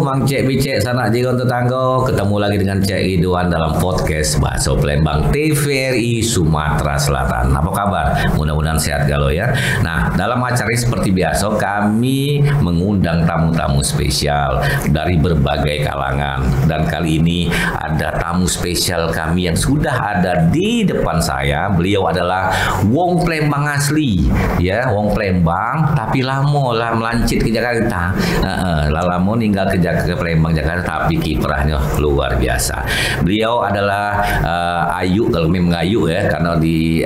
Mang Cek Bicek sanak jigon tetangga, ketemu lagi dengan Cek Ridwan dalam podcast Bakso Palembang TVRI Sumatera Selatan. Apa kabar? Mudah-mudahan sehat galau ya. Nah, dalam acara ini seperti biasa kami mengundang tamu-tamu spesial dari berbagai kalangan. Dan kali ini ada tamu spesial kami yang sudah ada di depan saya. Beliau adalah wong Palembang asli, ya, wong Palembang tapi lama lah melancit ke Jakarta. Lama tinggal ke Palembang Jakarta, tapi kiprahnya luar biasa. Beliau adalah Ayu, kalau memang Ayu ya, karena di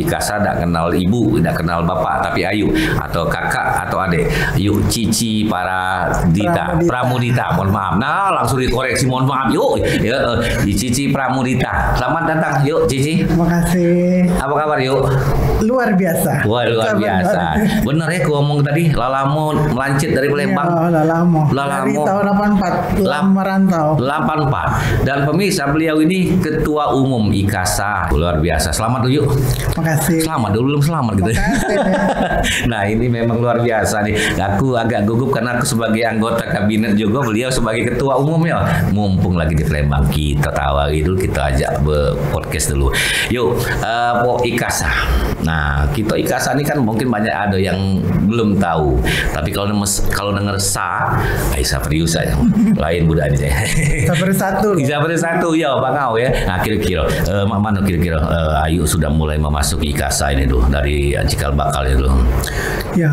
Ikasa tidak kenal ibu, tidak kenal bapak, tapi Ayu atau kakak atau adik. Yuk Cici Pramudita, mohon maaf. Nah, langsung dikoreksi, mohon maaf. Yuk, ya, Cici Pramudita. Selamat datang, yuk Cici. Terima kasih. Apa kabar yuk? Luar biasa. Wah, luar biasa. Bener ya, aku ngomong tadi, lalamu melancit dari Palembang. Ya, lama. Dari tahun 84, lama merantau. 84. Dan pemirsa, beliau ini ketua umum Ikasa. Luar biasa. Selamat dulu yuk. Makasih. Selamat dulu, belum selamat gitu. Nah, ini memang luar biasa nih. Aku agak gugup karena aku sebagai anggota kabinet juga, beliau sebagai ketua umumnya. Mumpung lagi di Palembang, kita tawari dulu, kita ajak podcast dulu. Yuk, Ikasa. Nah, kita Ikasa ini kan mungkin banyak ada yang belum tahu. Tapi kalau denger Aisyah Prius aja. Lain budaya. Sabar satu ya, Bang Au ya. Nah, kira-kira mana kira-kira Ayu sudah mulai memasuki Ikasa ini tuh dari cikal bakal itu. Ya,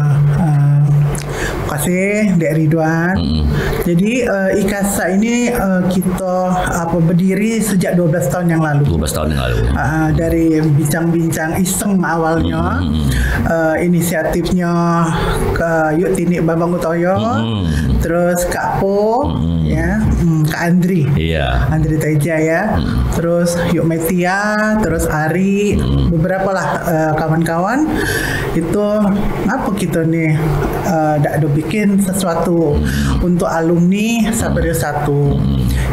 kasih Dek Ridwan. Jadi Ikasa ini kita berdiri sejak 12 tahun yang lalu. 12 tahun yang lalu. Dari bincang-bincang iseng awalnya, inisiatifnya ke Yuk Tini Bambang Utoyo, terus Kak Po, ya, Kak Andri, Andri Teja ya, terus Yuk Metia, terus Ari, beberapa lah kawan-kawan itu apa kita nih ada bikin sesuatu untuk alumni Sabario 1.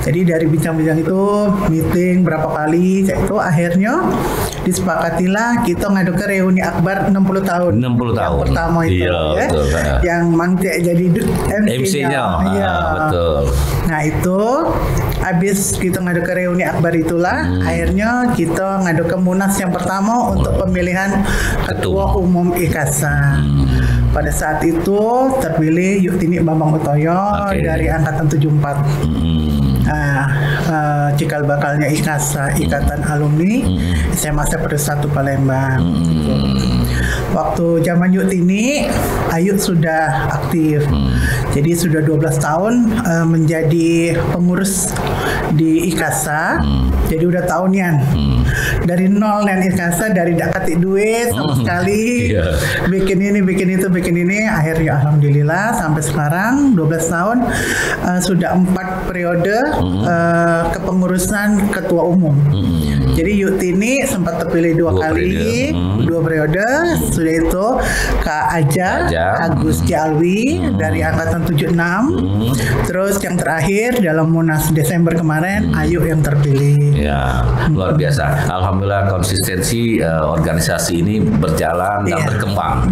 Jadi dari bincang-bincang itu meeting berapa kali, itu akhirnya disepakatilah kita ngadu ke reuni akbar 60 tahun. 60 tahun. Yang pertama itu ya. Betul, yang Mang Cek jadi MC-nya. Iya, betul. Nah, itu habis kita ngadu ke reuni akbar itulah akhirnya kita ngadu ke Munas yang pertama untuk pemilihan ketua umum Ikasa. Pada saat itu terpilih Yuk Tini Bambang Utoyo dari angkatan 74. Cikal bakalnya Ikasa, Ikatan Alumni SMA Seperti 1 Palembang. Waktu zaman Yuk Tini, Ayu sudah aktif. Jadi sudah 12 tahun menjadi pengurus di Ikasa. Jadi udah tahunian. Dari nol dan Ikasa, dari dapat duit sama sekali. Bikin ini, bikin itu, bikin ini. Akhirnya alhamdulillah sampai sekarang 12 tahun sudah 4 periode kepengurusan ketua umum. Jadi Yuk Tini sempat terpilih 2 kali, 2 periode. Sudah itu Kak Aja, Agus Jalwi dari angkatan 76. Terus yang terakhir dalam Munas Desember kemarin Ayu yang terpilih. Ya, luar biasa. Alhamdulillah konsistensi organisasi ini berjalan dan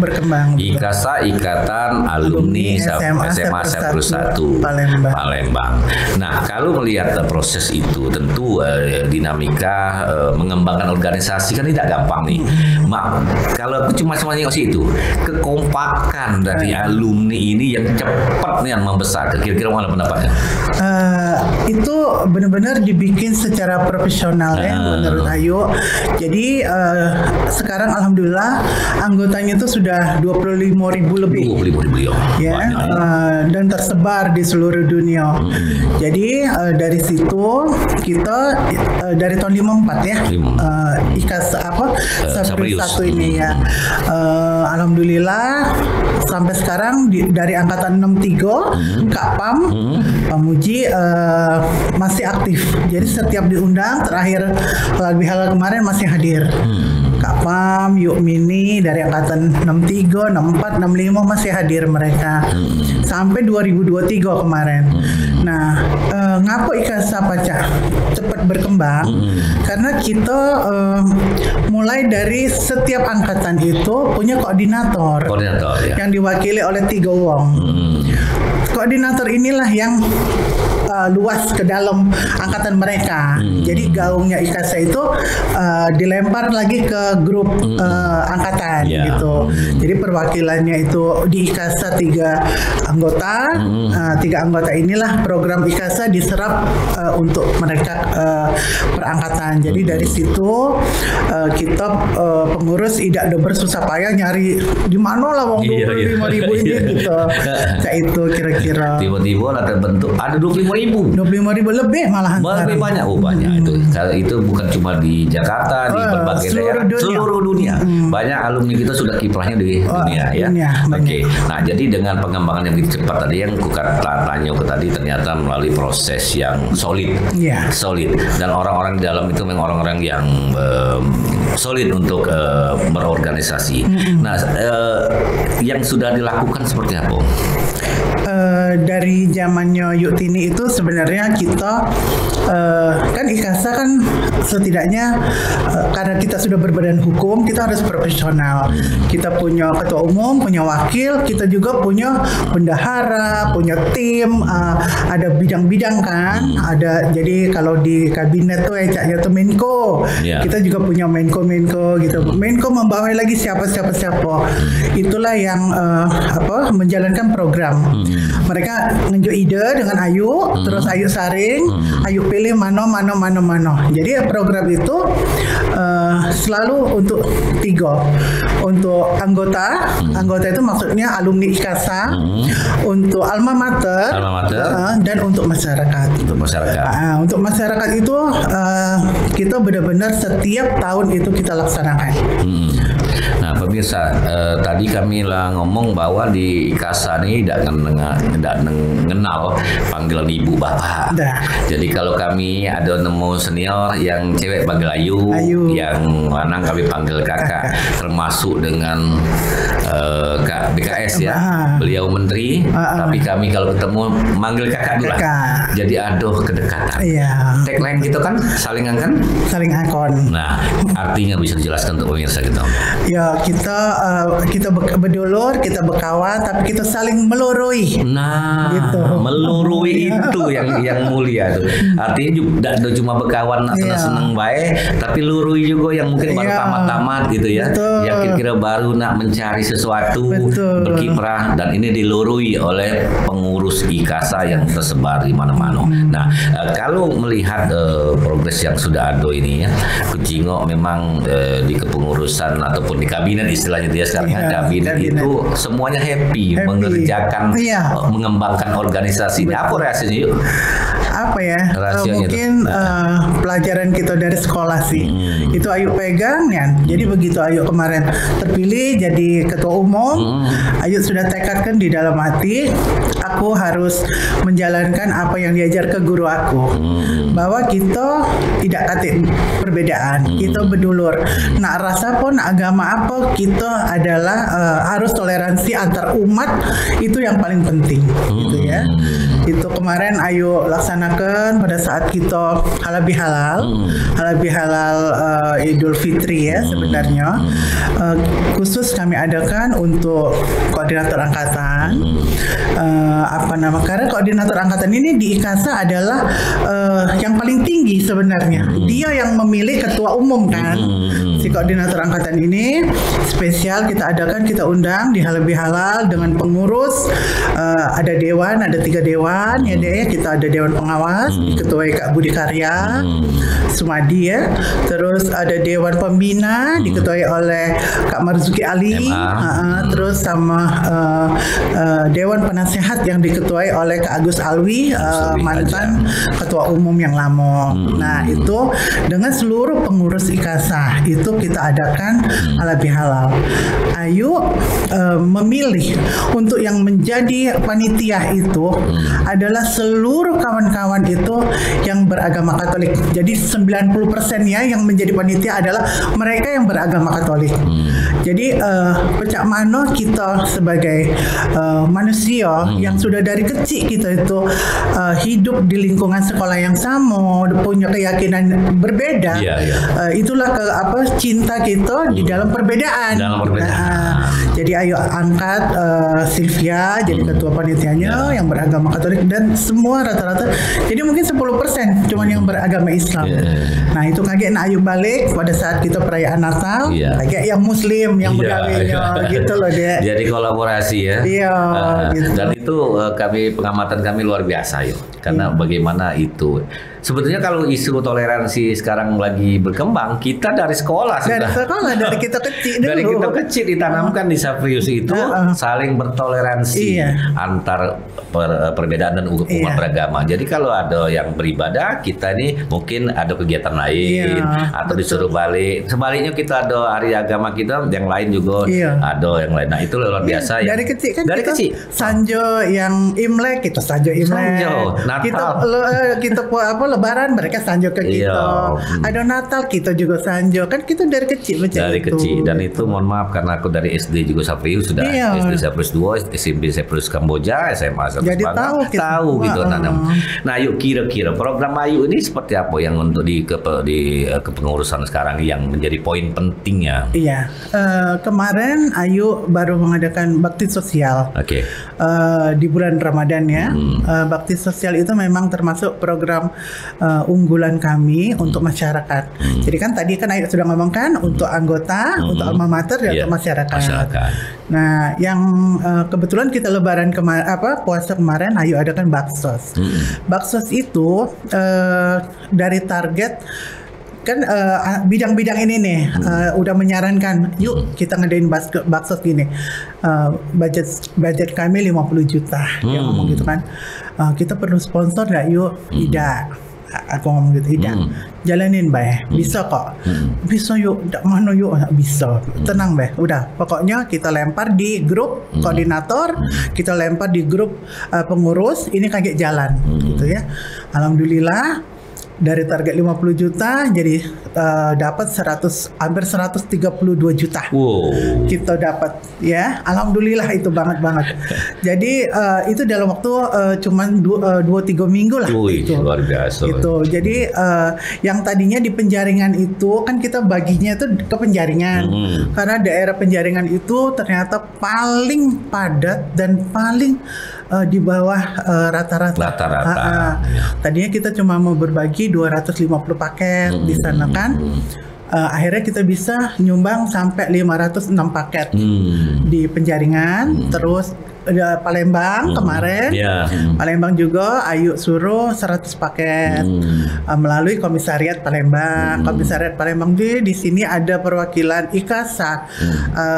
berkembang. Ikasa, Ikatan Alumni SMA Seperti 1 Palembang. Nah, kalau melihat proses itu tentu dinamika mengembangkan organisasi kan tidak gampang nih. Kalau aku cuma nengok itu kekompakan dari alumni ini yang cepat nih yang membesar. Kira-kira mana pendapatnya? Itu benar-benar dibikin secara profesional ya menurut Ayu. Jadi sekarang alhamdulillah anggotanya itu sudah 25.000 lebih. 25.000 ya. Dan tersebar di seluruh dunia. Jadi dari situ kita dari tahun 54 ya. Ikasa Sabario 1 ini ya. Alhamdulillah sampai sekarang dari angkatan 63 Kak Pam Muji masih aktif. Jadi setiap diundang, terakhir halal bihalal kemarin masih hadir. Kak Pam, Yuk Mini dari angkatan 63, 64, 65 masih hadir mereka. Sampai 2023 kemarin. Nah, ngapa IKASA Pacak cepat berkembang? Karena kita mulai dari setiap angkatan itu punya koordinator ya. yang diwakili oleh 3 wong. Koordinator inilah yang luas ke dalam angkatan mereka. Jadi gaungnya IKASA itu dilempar lagi ke grup angkatan gitu. Jadi perwakilannya itu di IKASA 3 anggota. 3 anggota inilah program IKASA diserap untuk mereka perangkatan. Jadi dari situ kita pengurus tidak ada bersusah payah nyari di mana lah wong 25.000 ini gitu. Kayak itu kira-kira. Tiba-tiba ada terbentuk ada 25.000 lebih malahan. Lebih banyak, banyak itu bukan cuma di Jakarta, di berbagai daerah, seluruh dunia. Banyak alumni kita sudah kiprahnya di dunia ya. Oke. Nah, jadi dengan pengembangan yang cepat tadi yang tanya ke tadi ternyata melalui proses yang solid. Dan orang-orang di dalam itu memang orang-orang yang solid untuk berorganisasi. Nah, yang sudah dilakukan seperti apa? Dari zamannya Yuk Tini itu sebenarnya kita kan IKASA kan setidaknya karena kita sudah berbadan hukum, kita harus profesional. Kita punya ketua umum, punya wakil, kita juga punya bendahara, punya tim, ada bidang-bidang kan. Jadi kalau di kabinet tuh ecaknya tuh Menko. Kita juga punya Menko gitu. Menko membawahi lagi siapa. Itulah yang menjalankan program. Mereka ngejuk ide dengan Ayu, terus Ayu saring, Ayu pilih mana. Jadi program itu selalu untuk 3. Untuk anggota itu maksudnya alumni IKASA, untuk alma mater, dan untuk masyarakat. Untuk masyarakat itu kita benar-benar setiap tahun itu kita laksanakan. Nah, pemirsa, tadi kami lah ngomong bahwa di IKASA ini tidak mengenal panggilan ibu bapak. Jadi kalau kami ada nemu senior yang cewek panggil Ayu, yang lanang kami panggil kakak, termasuk dengan Kak BKS ya, beliau menteri, tapi kami kalau ketemu manggil kakak dulu. Jadi aduh kedekatan. Tagline kita kan saling angkon. Nah, artinya bisa dijelaskan untuk pemirsa kita. Ya, kita berdulur, kita berkawan, tapi kita saling melurui. Nah, gitu. Melurui itu yang mulia tuh. Artinya tidak cuma berkawan senang baik, tapi lurui juga yang mungkin baru tamat-tamat gitu ya. Yang kira-kira baru nak mencari sesuatu, berkiprah, dan ini dilurui oleh pengurus IKASA yang tersebar di mana-mana. Nah, kalau melihat progres yang sudah ada ini ya, Kujingo memang di kepengurusan ataupun di kabinet istilahnya dia sekarang kabinet itu semuanya happy mengerjakan mengembangkan organisasi. Apa reaksinya yuk? Apa ya? Mungkin pelajaran kita dari sekolah sih. Itu Ayu pegang ya. Jadi begitu Ayu kemarin terpilih jadi ketua umum, Ayu sudah tekadkan di dalam hati, aku harus menjalankan apa yang diajar ke guru aku. Bahwa kita tidak katik perbedaan, kita berdulur. Nak rasa pun agama apa, kita adalah harus toleransi antar umat, itu yang paling penting gitu ya. Itu kemarin Ayu laksanakan pada saat kita halal bihalal Idul Fitri ya sebenarnya. Khusus kami adakan untuk koordinator angkatan. Karena koordinator angkatan ini di IKASA adalah yang paling tinggi sebenarnya. Dia yang memilih ketua umum kan. Si koordinator angkatan ini spesial kita adakan, kita undang di halal bihalal dengan pengurus, ada dewan, ada 3 dewan ya deh. Kita ada dewan pengawas diketuai Kak Budi Karya Sumadi ya. Terus ada dewan pembina diketuai oleh Kak Marzuki Ali, terus sama dewan penasehat yang diketuai oleh Kak Agus Alwi, mantan ketua umum yang lama. Nah, itu dengan seluruh pengurus IKASA itu kita adakan halal halal. Ayu memilih untuk yang menjadi panitia itu adalah seluruh kawan-kawan itu yang beragama Katolik. Jadi 90% ya yang menjadi panitia adalah mereka yang beragama Katolik. Jadi pecak mano kita sebagai manusia yang sudah dari kecil kita itu hidup di lingkungan sekolah yang sama, punya keyakinan berbeda. Itulah cinta kita di dalam perbedaan. Jadi ayo angkat Sylvia jadi ketua panitianya yang beragama Katolik, dan semua rata-rata jadi mungkin 10% cuman yang beragama Islam. Nah itu kaget ayo balik pada saat kita perayaan Natal, kaget yang Muslim yang beragama gitu loh dia. Jadi kolaborasi ya. Gitu. Dan itu pengamatan kami luar biasa yuk. Karena bagaimana itu sebetulnya kalau isu toleransi sekarang lagi berkembang, kita dari sekolah dari kita kecil dulu. Dari kita kecil ditanamkan di Saprius itu saling bertoleransi antar perbedaan dan umat beragama. Jadi kalau ada yang beribadah, kita ini mungkin ada kegiatan lain atau disuruh balik. Sebaliknya kita ada hari agama kita, yang lain juga ada yang lain. Nah itu luar biasa ya. Dari kecil kan dari kita kecil. Sanjo yang Imlek, kita Sanjo Imlek. Kita Lebaran mereka sanjo ke kita. Ada Natal kita juga sanjo. Kan kita dari kecil dari itu. Kecil, dan itu mohon maaf karena aku dari SD juga Saprius sudah. SD Saprius 2, SMP Saprius Kamboja, SMA Saprius. Jadi tahu gitu nanam. Nah, yuk kira-kira program Ayu ini seperti apa yang untuk di kepengurusan sekarang yang menjadi poin pentingnya? Iya. Kemarin Ayu baru mengadakan bakti sosial. Di bulan Ramadan ya. Bakti sosial itu memang termasuk program unggulan kami untuk masyarakat. Jadi kan tadi kan Ayu sudah ngomong kan untuk anggota, untuk alma mater dan untuk masyarakat. Nah, yang kebetulan kita Lebaran puasa kemarin Ayu adakan baksos. Baksos itu dari target kan bidang-bidang ini nih udah menyarankan yuk kita ngadain baksos gini, budget kami 50 juta dia ngomong gitu kan, kita perlu sponsor nggak yuk? Tidak, aku ngomong gitu, tidak, jalanin Bay, bisa kok, bisa yuk, mana yuk, bisa, tenang Bay, udah, pokoknya kita lempar di grup koordinator, kita lempar di grup pengurus, ini kaget jalan, gitu ya, alhamdulillah. Dari target 50 juta jadi dapat hampir 132 juta. Kita dapat ya. Alhamdulillah itu banget. Jadi itu dalam waktu cuman 2-3 minggu lah. Itu luar biasa. Itu. Jadi yang tadinya di penjaringan itu kan kita baginya itu ke penjaringan. Karena daerah penjaringan itu ternyata paling padat dan paling di bawah rata-rata. Tadinya kita cuma mau berbagi 250 paket di sana kan. Akhirnya kita bisa nyumbang sampai 506 paket di penjaringan. Terus Palembang kemarin, Palembang juga Ayu suruh 100 paket melalui Komisariat Palembang. Komisariat Palembang di sini ada perwakilan IKASA,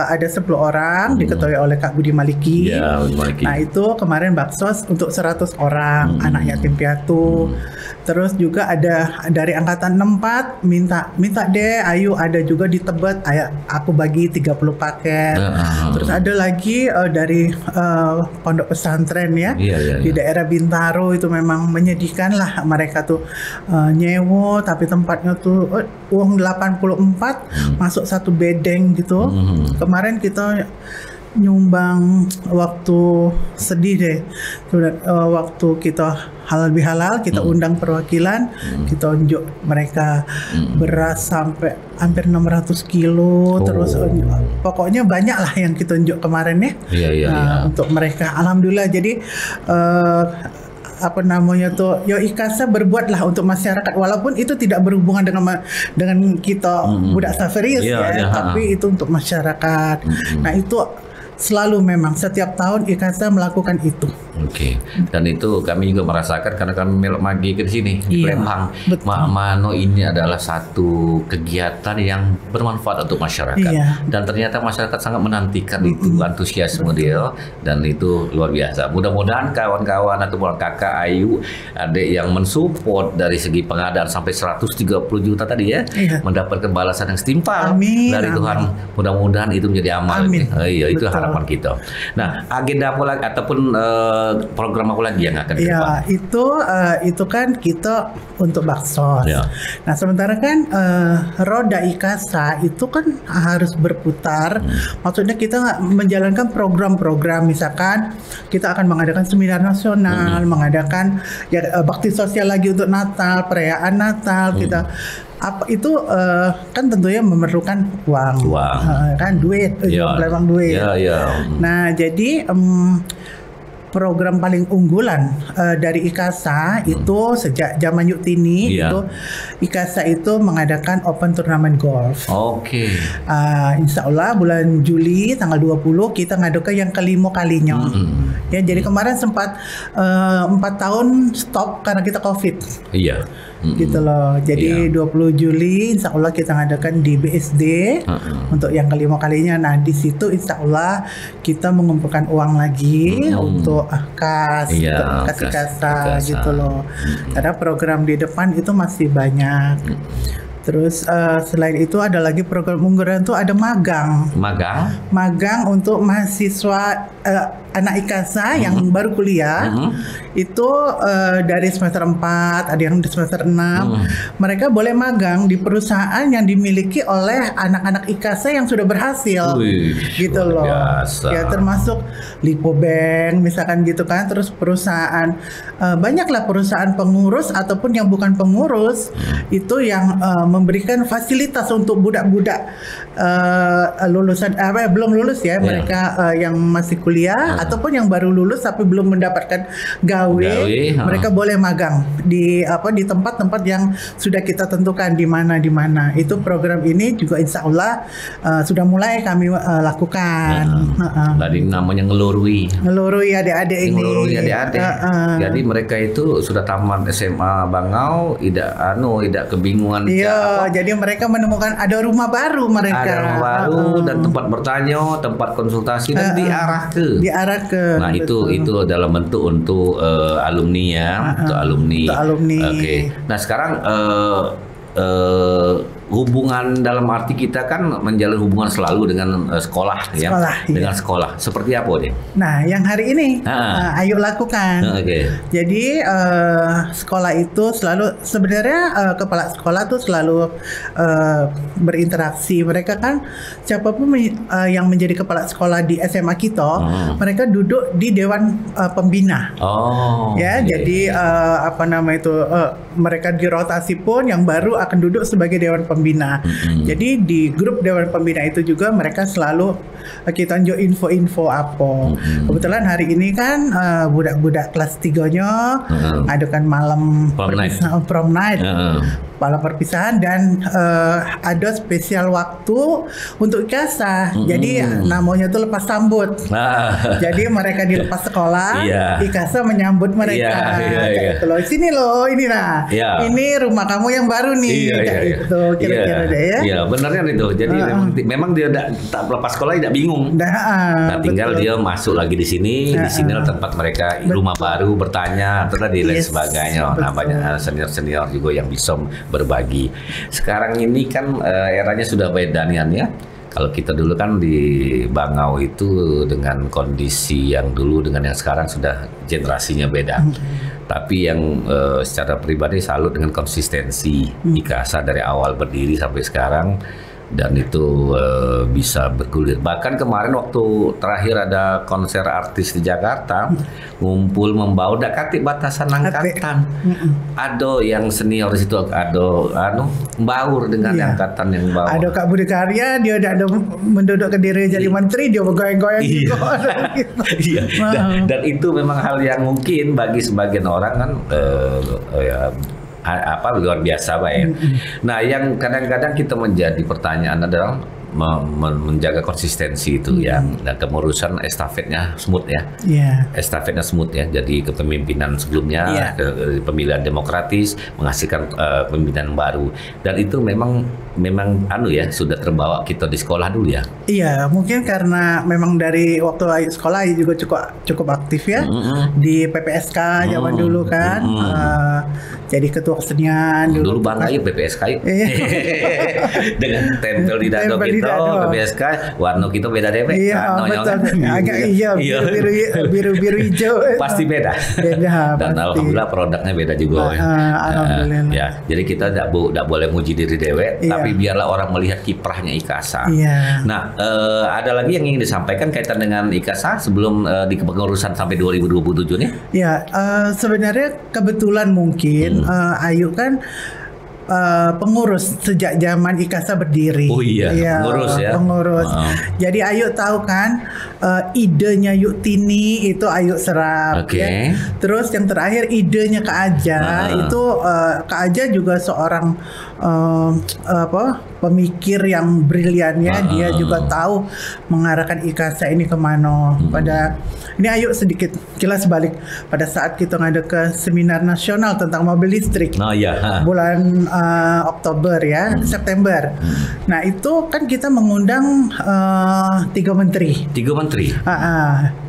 ada 10 orang diketuai oleh Kak Budi Maliki. Nah itu kemarin baksos untuk 100 orang anak yatim piatu. Terus juga ada dari angkatan 64 minta deh Ayu ada juga di Tebet, aku bagi 30 paket. Terus ada lagi dari pondok pesantren ya, di daerah Bintaro itu memang menyedihkan lah, mereka tuh nyewa tapi tempatnya tuh uang 84 masuk satu bedeng gitu. Kemarin kita nyumbang waktu sedih deh, waktu kita halal bihalal kita undang perwakilan, kita unjuk mereka beras sampai hampir 600 kilo, terus pokoknya banyak lah yang kita unjuk kemarin ya. Untuk mereka alhamdulillah. Jadi apa namanya tuh, yo IKASA berbuatlah untuk masyarakat walaupun itu tidak berhubungan dengan kita budak Saprius tapi itu untuk masyarakat. Nah itu selalu memang setiap tahun IKASA melakukan itu Oke. Dan itu kami juga merasakan karena kami melok magi ke sini di Iya, Palembang. betul. Mano ini adalah satu kegiatan yang bermanfaat untuk masyarakat. Iya. Dan ternyata masyarakat sangat menantikan itu, antusiasme dia, dan itu luar biasa. Mudah-mudahan kawan-kawan atau kakak Ayu, adik yang mensupport dari segi pengadaan sampai 130 juta tadi ya, Iya. mendapatkan balasan yang setimpal Amin, dari amin. Tuhan. Mudah-mudahan itu menjadi amal. Amin. Iya, itu Betul. harapan kita. Nah, agenda apa lagi ataupun program apa lagi yang akan ke depan? Ya, itu kan kita untuk baksos. Ya. Nah, sementara kan roda IKASA itu kan harus berputar. Maksudnya kita nggak menjalankan program-program, misalkan kita akan mengadakan seminar nasional, mengadakan bakti sosial lagi untuk Natal, perayaan Natal, kita apa itu kan tentunya memerlukan uang. Kan duit, memang duit. Ya. Nah, jadi program paling unggulan dari IKASA itu sejak zaman Yuktini Iya. itu IKASA itu mengadakan open turnamen golf. Oke. Insya Allah bulan Juli tanggal 20 kita ngadakan yang kelima kalinya. Ya, jadi kemarin sempat 4 tahun stop karena kita COVID. Iya. Gitu loh. Jadi 20 Juli insya Allah kita ngadakan di BSD untuk yang kelima kalinya. Nah, di situ insya Allah kita mengumpulkan uang lagi untuk kas, Iya, untuk kasih IKASA. gitu loh. Karena program di depan itu masih banyak. Terus selain itu ada lagi program unggulan tuh ada magang. Magang untuk mahasiswa anak IKASA yang baru kuliah. Itu dari semester 4, ada yang di semester 6. Mereka boleh magang di perusahaan yang dimiliki oleh anak-anak IKASA yang sudah berhasil. Gitu loh. Biasa. Ya, termasuk Lipo Bank misalkan gitu kan. Terus perusahaan banyaklah perusahaan pengurus ataupun yang bukan pengurus itu yang memberikan fasilitas untuk budak-budak lulusan belum lulus ya, mereka yang masih kuliah ataupun yang baru lulus tapi belum mendapatkan gawe, mereka boleh magang di tempat-tempat yang sudah kita tentukan di mana. Itu program ini juga insya Allah sudah mulai kami lakukan. Tadi namanya ngelurui adik-adik ini. Ngelurui adik-adik. Jadi mereka itu sudah tamat SMA Bangau, tidak kebingungan. Iya, jadi mereka menemukan ada rumah baru mereka. Ada rumah baru dan tempat bertanya, tempat konsultasi dan diarah ke. Nah, itu dalam bentuk untuk alumni ya, untuk alumni. Oke. Nah, sekarang hubungan dalam arti kita kan menjalin hubungan selalu dengan sekolah ya. Dengan sekolah. Seperti apa deh? Nah, yang hari ini Ayu lakukan. Jadi sekolah itu selalu sebenarnya kepala sekolah tuh selalu berinteraksi. Mereka kan siapapun yang menjadi kepala sekolah di SMA kita, mereka duduk di dewan pembina. Jadi mereka dirotasi pun yang baru akan duduk sebagai dewan pembina. Jadi di grup dewan pembina itu juga mereka selalu kita tunjuk info-info apa. Kebetulan hari ini kan budak-budak kelas 3-nya adakan malam prom night. Malam perpisahan dan ada spesial waktu untuk IKASA. Jadi namanya tuh lepas sambut. Jadi mereka dilepas sekolah, IKASA menyambut mereka. Gitu loh. Sini loh, ini nah. Ini rumah kamu yang baru nih. Gitu kira-kira deh ya. Iya, benarnya itu. Jadi memang dia tak lepas sekolah tidak bingung. Nah, tinggal dia masuk lagi di sini. Di sini tempat mereka rumah baru bertanya atau tadi lain sebagainya. Nah, banyak senior-senior juga yang bisa berbagi. Sekarang ini kan eranya sudah beda nih ya. Kalau kita dulu kan di Bangau itu dengan kondisi yang dulu dengan yang sekarang sudah generasinya beda. Tapi yang secara pribadi salut dengan konsistensi IKASA dari awal berdiri sampai sekarang. Dan itu bisa bergulir. Bahkan kemarin waktu terakhir ada konser artis di Jakarta, ngumpul membawa dakati batasan angkatan. Ada yang senior di situ, ada membaur dengan angkatan yang bawah. Ada Kak Budi Karya, dia ada menduduk ke diri jadi menteri, dia bergoyang-goyang gitu. Dan itu memang hal yang mungkin bagi sebagian orang kan luar biasa Pak ya. Nah, yang kadang-kadang kita menjadi pertanyaan adalah menjaga konsistensi itu ya. Dan kemurusan estafetnya smooth ya. Estafetnya smooth ya. Jadi kepemimpinan sebelumnya, pemilihan demokratis menghasilkan pemimpinan baru. Dan itu memang sudah terbawa kita di sekolah dulu ya. Iya, mungkin karena memang dari waktu Ayu sekolah Ayu juga cukup aktif ya di PPSK zaman dulu kan. Jadi ketua kesenian dulu bangga yuk PPSK yuk. Dengan tempel di dado kita PPSK warna kita beda deh. Iya betul. Agak biru hijau. Pasti beda. Dan alhamdulillah produknya beda juga. Alhamdulillah. Ya, jadi kita tidak boleh muji diri dewe, tapi biarlah orang melihat kiprahnya IKASA. Nah, ada lagi yang ingin disampaikan kaitan dengan IKASA sebelum di kepengurusan sampai 2027 nih? Ya, sebenarnya kebetulan mungkin Ayu kan pengurus sejak zaman IKASA berdiri. Oh iya, pengurus ya. Pengurus. Jadi Ayu tahu kan idenya Yuk Tini itu Ayu serap. Ya. Terus yang terakhir idenya Kak Aja itu Kak Aja juga seorang pemikir yang briliannya. Dia juga tahu mengarahkan IKASA ini kemana. Ini Ayu sedikit kilas balik pada saat kita ngada ke seminar nasional tentang mobil listrik. Bulan Oktober ya, September. Nah itu kan kita mengundang 3 menteri.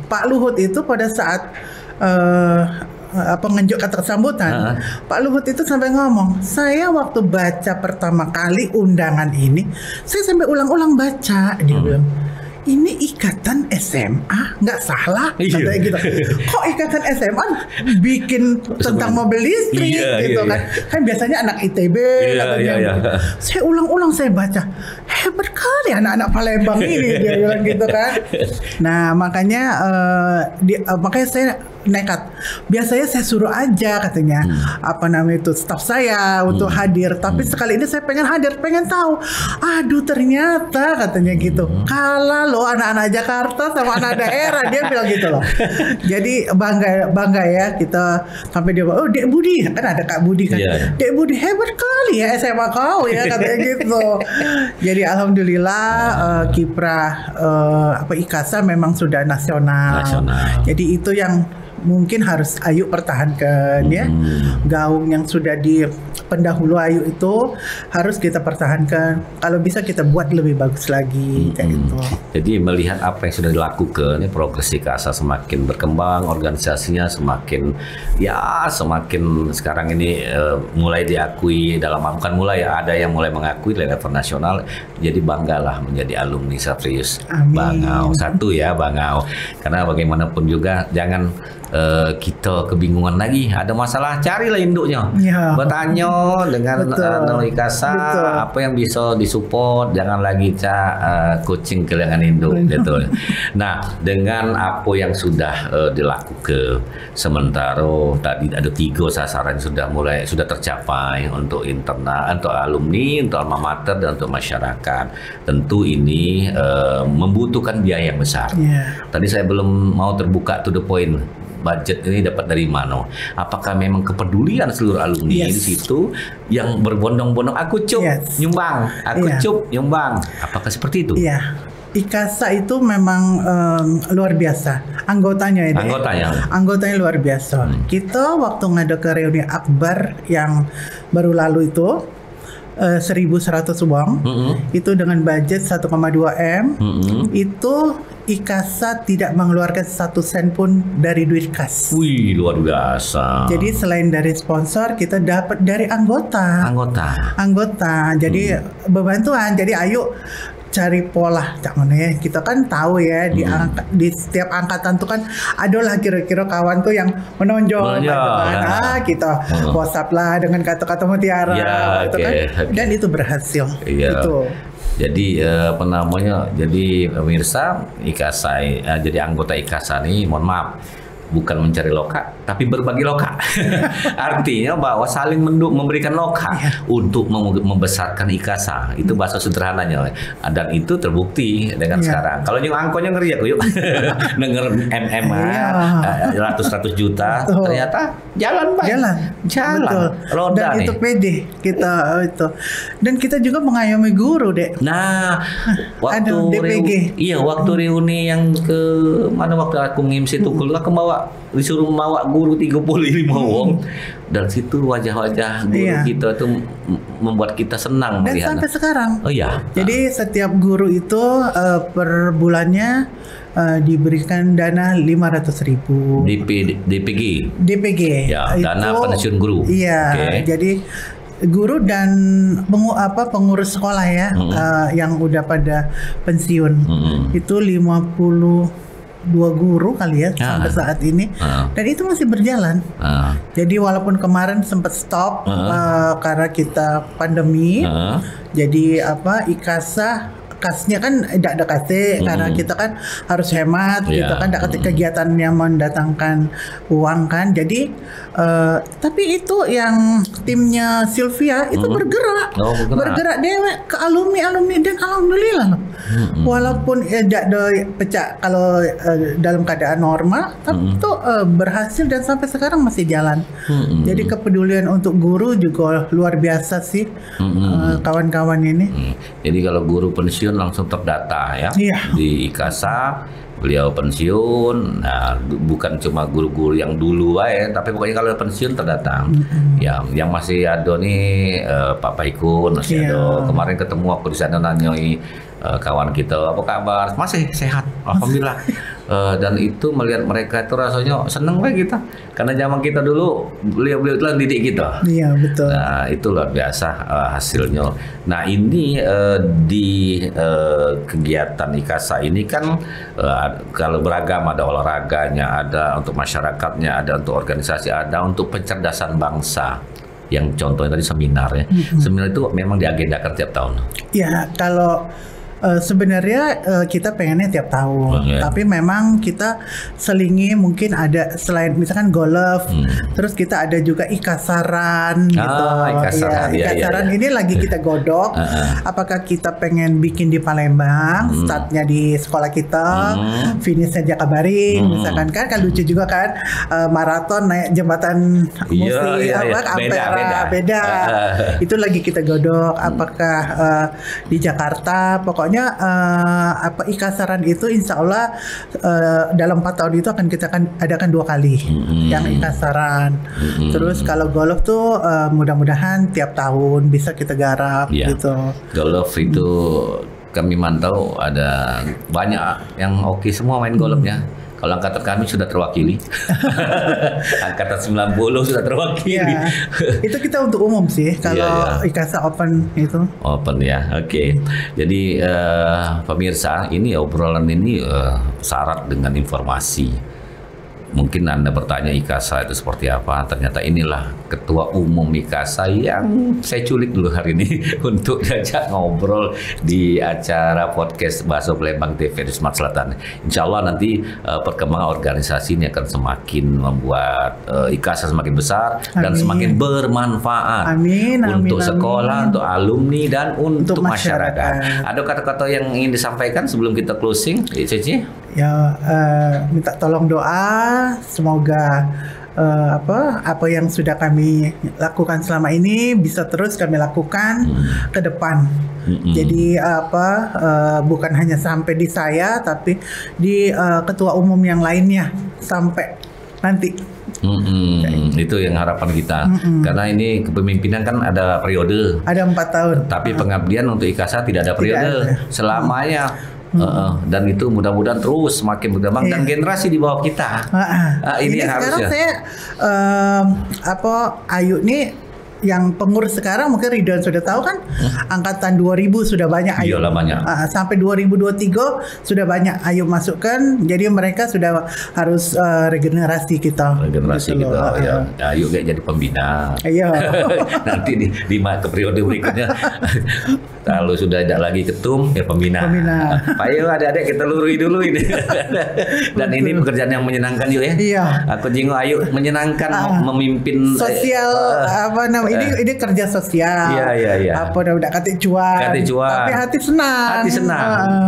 Pak Luhut itu pada saat pengunjuk kata sambutan, Pak Luhut itu sampai ngomong, saya waktu baca pertama kali undangan ini, saya sampai ulang-ulang baca, dia bilang, ini ikatan SMA, nggak salah, katanya gitu. Kok ikatan SMA bikin tentang mobil listrik gitu kan? Kan biasanya anak ITB, Saya ulang-ulang saya baca, hebat kali anak-anak Palembang ini, dia bilang gitu kan. Nah makanya saya nekat. Biasanya saya suruh aja katanya staf saya untuk hadir. Tapi sekali ini saya pengen hadir, pengen tahu. Aduh ternyata katanya gitu. Kalah loh anak-anak Jakarta sama anak daerah, dia bilang gitu loh. Jadi bangga ya kita sampai dia bilang, oh Dek Budi kan ada Kak Budi kan. Dek Budi hebat kali ya SMA kau ya katanya gitu. Jadi alhamdulillah kiprah IKASA memang sudah nasional. Jadi itu yang mungkin harus Ayu pertahankan ya. Gaung yang sudah di pendahulu Ayu itu harus kita pertahankan. Kalau bisa kita buat lebih bagus lagi kayak gitu. Jadi melihat apa yang sudah dilakukan, ini progres IKASA semakin berkembang, organisasinya semakin sekarang ini mulai diakui bukan mulai ya, ada yang mulai mengakui level nasional. Jadi banggalah menjadi alumni Saprius Bangau 1 ya, Bangau. Karena bagaimanapun juga jangan kita kebingungan lagi, ada masalah carilah induknya, bertanya dengan IKASA apa yang bisa disupport, jangan lagi kucing kehilangan induk gitu. Nah dengan apa yang sudah dilakukan sementara tadi ada 3 sasaran sudah tercapai untuk internal, untuk alumni, untuk alma mater dan untuk masyarakat. Tentu ini membutuhkan biaya yang besar. Tadi saya belum mau terbuka to the point. Budget ini dapat dari mana? Apakah memang kepedulian seluruh alumni di situ yang berbondong-bondong aku nyumbang, nyumbang. Apakah seperti itu? IKASA itu memang luar biasa anggotanya ini. Anggotanya luar biasa. Kita waktu ngada ke reuni akbar yang baru lalu itu 1.100 uang itu dengan budget 1,2 M itu IKASA tidak mengeluarkan 1 sen pun dari duit kas. Wih, luar biasa. Jadi selain dari sponsor kita dapat dari anggota. Jadi bebantuan. Jadi ayo cari pola ya. Kita kan tahu ya di setiap angkatan tuh kan adalah kira-kira kawan tuh yang menonjol kita WhatsApp lah dengan kata-kata mutiara gitu kan. Dan itu berhasil. Itu. Jadi jadi pemirsa IKASA, jadi anggota IKASA nih, mohon maaf, bukan mencari loka, tapi berbagi loka. Artinya bahwa saling memberikan loka untuk membesarkan IKASA. Itu bahasa sederhananya. Dan itu terbukti dengan sekarang. Kalau yang angkonya ngeri ya yuk. Denger MMA ratus-ratus juta, ternyata jalan Pak. Jalan. Roda dan nih. itu pede kita itu. Dan kita juga mengayomi guru, Dek. Nah, waktu DPG. waktu reuni yang ke mana waktu aku ngimsi itu aku disuruh bawa guru 35 wong. Dan situ wajah-wajah guru kita itu membuat kita senang dan melihatnya. sampai sekarang. Oh iya. Jadi setiap guru itu per bulannya diberikan dana 500.000 DPG ya, dana pensiun guru. Iya. Jadi guru dan pengurus sekolah ya yang udah pada pensiun itu 52 guru kali ya sampai saat ini dan itu masih berjalan. Jadi walaupun kemarin sempat stop karena kita pandemi, jadi IKASA kasnya kan tidak ada kasih karena kita kan harus hemat, kita kan tidak kegiatan yang mendatangkan uang kan. Jadi tapi itu yang timnya Sylvia itu bergerak dewek ke alumni dan alhamdulillah loh. Walaupun tidak ada pecah kalau dalam keadaan normal, tapi itu berhasil dan sampai sekarang masih jalan. Jadi kepedulian untuk guru juga luar biasa sih kawan-kawan ini. Jadi kalau guru pensiun langsung terdata ya di IKASA. Beliau pensiun, nah bukan cuma guru-guru yang dulu tapi pokoknya kalau pensiun terdata. Ya, yang masih ada nih Pak Paikun masih ada. Kemarin ketemu aku di sana nanyoi kawan kita, apa kabar? Masih sehat, alhamdulillah. Dan itu melihat mereka itu rasanya seneng lah kita, karena zaman kita dulu beliau itu didik kita. Iya betul. Nah itu luar biasa hasilnya. Nah ini di kegiatan IKASA ini kan kalau beragam, ada olahraganya, ada untuk masyarakatnya, ada untuk organisasi, ada untuk pencerdasan bangsa. Yang contohnya tadi seminar ya. Seminar itu memang diagendakan tiap tahun. Ya kalau sebenarnya kita pengennya tiap tahun, tapi memang kita selingi mungkin ada selain misalkan golf, terus kita ada juga ikasaran gitu. Ikasaran ini lagi kita godok. Apakah kita pengen bikin di Palembang, startnya di sekolah kita, finishnya Jakabaring, misalkan kan lucu juga kan maraton naik jembatan Musi, beda. Itu lagi kita godok. Apakah di Jakarta, pokoknya ikasaran itu insya Allah dalam 4 tahun itu akan kita adakan 2 kali yang ikasaran. Terus kalau golf tuh mudah-mudahan tiap tahun bisa kita garap gitu. Golf itu kami mantau ada banyak yang oke semua main golfnya. Kalau angkatan kami sudah terwakili. Angkatan 90 sudah terwakili. Itu kita untuk umum sih. Kalau IKASA open itu. Open ya. Oke. Jadi pemirsa, ini obrolan ini syarat dengan informasi. Mungkin Anda bertanya IKASA itu seperti apa. Ternyata inilah Ketua Umum IKASA yang saya culik dulu hari ini untuk diajak ngobrol di acara podcast Bakso Palembang TVRI Sumatera Selatan. Insya Allah nanti perkembangan organisasi ini akan semakin membuat IKASA semakin besar dan semakin bermanfaat untuk sekolah, untuk alumni dan untuk masyarakat. Ada kata-kata yang ingin disampaikan sebelum kita closing, Cici? Ya, minta tolong doa semoga apa yang sudah kami lakukan selama ini bisa terus kami lakukan ke depan. Jadi bukan hanya sampai di saya tapi di ketua umum yang lainnya sampai nanti. Itu yang harapan kita. Karena ini kepemimpinan kan ada periode. Ada 4 tahun. Tapi pengabdian untuk IKASA tidak ada periode. Selamanya. Dan itu mudah-mudahan terus semakin berkembang dan generasi di bawah kita. Ini yang sekarang harusnya. Saya Ayu nih yang pengurus sekarang mungkin Ridwan sudah tahu kan, angkatan 2000 sudah banyak Ayu. Iyalah banyak. Sampai 2023 sudah banyak Ayu masukkan. Jadi mereka sudah harus regenerasi kita. Regenerasi gitu kita. loh. Ya, Ayu kayak jadi pembina. Iya. Nanti di ke periode berikutnya kalau sudah tidak lagi ketum ya pembina. Ayo adik-adik kita lurui dulu ini. Dan ini pekerjaan yang menyenangkan yuk ya. Iya. Aku jenguk Ayu menyenangkan memimpin sosial ini kerja sosial. Iya. Apa udah kate cuan. Tapi hati senang.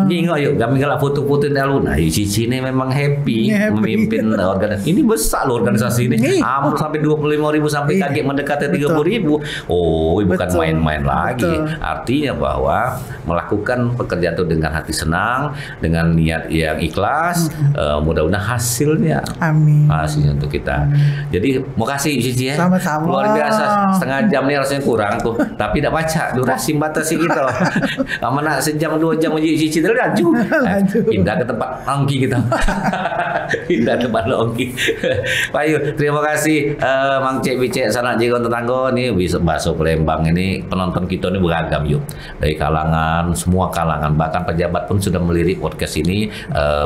Jenguk Ayu kami kalau foto-foto dulu. Nah, Cici ini memang happy memimpin organisasi. Ini besar loh organisasi ini. Hampir sampai 25.000 sampai kaget mendekati 30.000. Oh, bukan main-main lagi. Artinya bahwa melakukan pekerjaan itu dengan hati senang, dengan niat yang ikhlas, mudah-mudahan hasilnya. Amin. Hasilnya untuk kita. Jadi, mau kasih Cici ya. Sama-sama. Luar biasa. Setengah jam ini rasanya kurang tuh. Tapi tidak baca durasi batasi kita. Mana sejam 2 jam uji Cici terus laju. Pindah ke tempat ongki kita. Pindah ke tempat ongki. Pak Ayu, terima kasih Mang Cek Bicek Sanak Jigon Tetanggo ini bisa Bakso Palembang ini penonton kita ini beragam yuk. Dari kalangan, semua kalangan, bahkan pejabat pun sudah melirik podcast ini.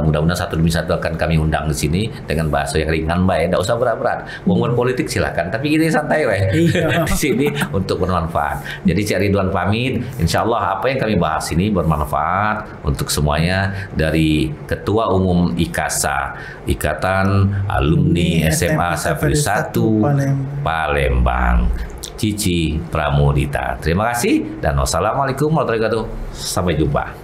Mudah-mudahan satu demi satu akan kami undang di sini dengan bahasa yang ringan, tidak usah berat-berat. Ngomong politik silakan, tapi kita santai weh. Di sini untuk bermanfaat. Jadi Cik Ridwan pamit. Insya Allah apa yang kami bahas ini bermanfaat untuk semuanya, dari Ketua Umum IKASA, Ikatan Alumni SMA Safri 1 Palembang, Cici Pramudita. Terima kasih dan wassalamualaikum warahmatullahi wabarakatuh. Sampai jumpa.